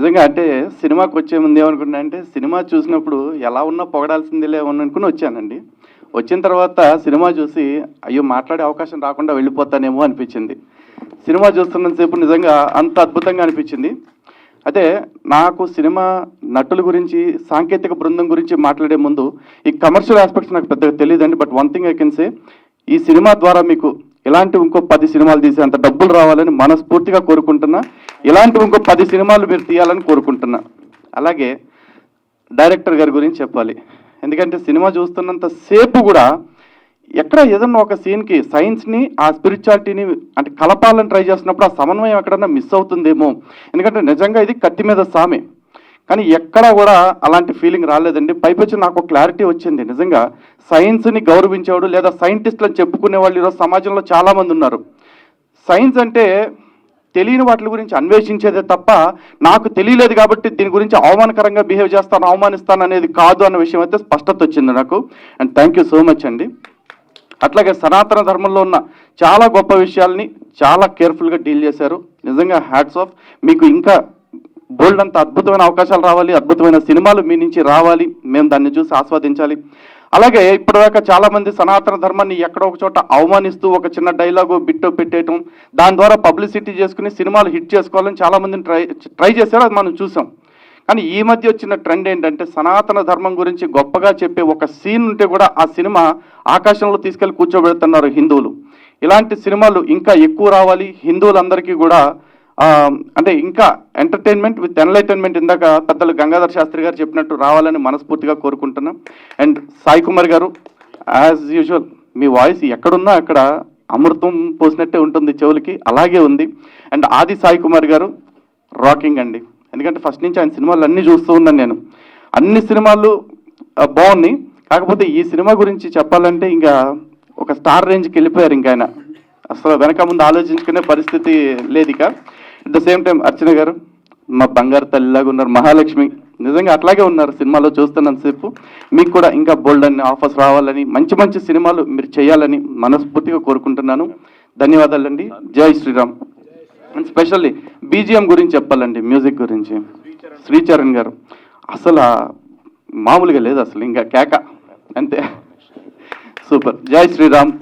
నిజంగా అంటే సినిమాకి వచ్చే ముందు ఏమనుకున్నా అంటే సినిమా చూసినప్పుడు ఎలా ఉన్నా పొగడాల్సిందిలే అనుకుని వచ్చానండి. వచ్చిన తర్వాత సినిమా చూసి అయ్యో మాట్లాడే అవకాశం రాకుండా వెళ్ళిపోతానేమో అనిపించింది. సినిమా చూస్తున్నంతసేపు నిజంగా అంత అద్భుతంగా అనిపించింది. అదే నాకు సినిమా నటుల గురించి సాంకేతిక బృందం గురించి మాట్లాడే ముందు ఈ కమర్షియల్ ఆస్పెక్ట్స్ నాకు పెద్దగా తెలియదండి. But one thing I can say, ఈ సినిమా ద్వారా మీకు ఇలాంటి ఇంకో 10 సినిమాలు తీసే అంత డబ్బులు రావాలని మనస్ఫూర్తిగా కోరుకుంటున్నా. ఇలాంటి ఇంకో 10 సినిమాలు మీరు తీయాలని కోరుకుంటున్నా. అలాగే డైరెక్టర్ గారి గురించి చెప్పాలి. ఎందుకంటే సినిమా చూస్తున్నంత సేపు కూడా ఎక్కడ ఏదన్నా ఒక సీన్కి సైన్స్ని ఆ స్పిరిచువాలిటీని అంటే కలపాలని ట్రై చేస్తున్నప్పుడు ఆ సమన్వయం ఎక్కడన్నా మిస్ అవుతుందేమో. ఎందుకంటే నిజంగా ఇది కత్తి మీద సామే, కానీ ఎక్కడా కూడా అలాంటి ఫీలింగ్ రాలేదండి. పైపొచ్చి నాకు క్లారిటీ వచ్చింది. నిజంగా సైన్స్ని గౌరవించేవాడు లేదా సైంటిస్టులను చెప్పుకునే వాళ్ళు ఈరోజు సమాజంలో చాలామంది ఉన్నారు. సైన్స్ అంటే తెలియని వాటి గురించి అన్వేషించేదే తప్ప నాకు తెలియలేదు కాబట్టి దీని గురించి అవమానకరంగా బిహేవ్ చేస్తాను, అవమానిస్తాను అనేది కాదు అన్న విషయం అయితే స్పష్టత వచ్చింది నాకు. And thank you so much అండి. అట్లాగే సనాతన ధర్మంలో ఉన్న చాలా గొప్ప విషయాల్ని చాలా కేర్ఫుల్గా డీల్ చేశారు. నిజంగా హ్యాట్స్ ఆఫ్. మీకు ఇంకా బోల్డ్ అంత అద్భుతమైన అవకాశాలు రావాలి, అద్భుతమైన సినిమాలు మీ నుంచి రావాలి, మేము దాన్ని చూసి ఆస్వాదించాలి. అలాగే ఇప్పటిదాకా చాలామంది సనాతన ధర్మాన్ని ఎక్కడో ఒక చోట అవమానిస్తూ ఒక చిన్న డైలాగు బిట్టో పెట్టేయటం, దాని ద్వారా పబ్లిసిటీ చేసుకుని సినిమాలు హిట్ చేసుకోవాలని చాలామందిని ట్రై చేశారు, అది మనం చూసాం. కానీ ఈ మధ్య వచ్చిన ట్రెండ్ ఏంటంటే సనాతన ధర్మం గురించి గొప్పగా చెప్పే ఒక సీన్ ఉంటే కూడా ఆ సినిమా ఆకాశంలో తీసుకెళ్లి కూర్చోబెడుతున్నారు హిందువులు. ఇలాంటి సినిమాలు ఇంకా ఎక్కువ రావాలి. హిందువులందరికీ కూడా అంటే ఇంకా ఎంటర్టైన్మెంట్ విత్ ఎన్లైటైన్మెంట్ ఇందాక పెద్దలు గంగాధర్ శాస్త్రి గారు చెప్పినట్టు రావాలని మనస్ఫూర్తిగా కోరుకుంటున్నాం. అండ్ సాయి కుమార్ గారు, యాజ్ యూజువల్ మీ వాయిస్ ఎక్కడున్నా అక్కడ అమృతం పోసినట్టే ఉంటుంది చెవులకి, అలాగే ఉంది. అండ్ ఆది సాయి కుమార్ గారు రాకింగ్ అండి. ఎందుకంటే ఫస్ట్ నుంచి ఆయన సినిమాలు అన్నీ చూస్తూ ఉన్నాను నేను. అన్ని సినిమాలు బాగున్నాయి. కాకపోతే ఈ సినిమా గురించి చెప్పాలంటే ఇంకా ఒక స్టార్ రేంజ్కి వెళ్ళిపోయారు. ఇంకా ఆయన అసలు వెనక ముందు ఆలోచించుకునే పరిస్థితి లేదు. ఇక అట్ ద సేమ్ టైం అర్చన గారు మా బంగారు తల్లిలాగా ఉన్నారు, మహాలక్ష్మి. నిజంగా అట్లాగే ఉన్నారు సినిమాలో చూస్తున్నంతసేపు. మీకు కూడా ఇంకా బోల్డ్ అన్ని ఆఫర్స్ రావాలని, మంచి మంచి సినిమాలు మీరు చేయాలని మనస్ఫూర్తిగా కోరుకుంటున్నాను. ధన్యవాదాలండి. జై శ్రీరామ్. అండ్ స్పెషల్లీ బీజిఎం గురించి చెప్పాలండి, మ్యూజిక్ గురించి. శ్రీచరణ్ గారు అసలు మామూలుగా లేదు, అసలు ఇంకా కేక అంతే. సూపర్. జై శ్రీరామ్.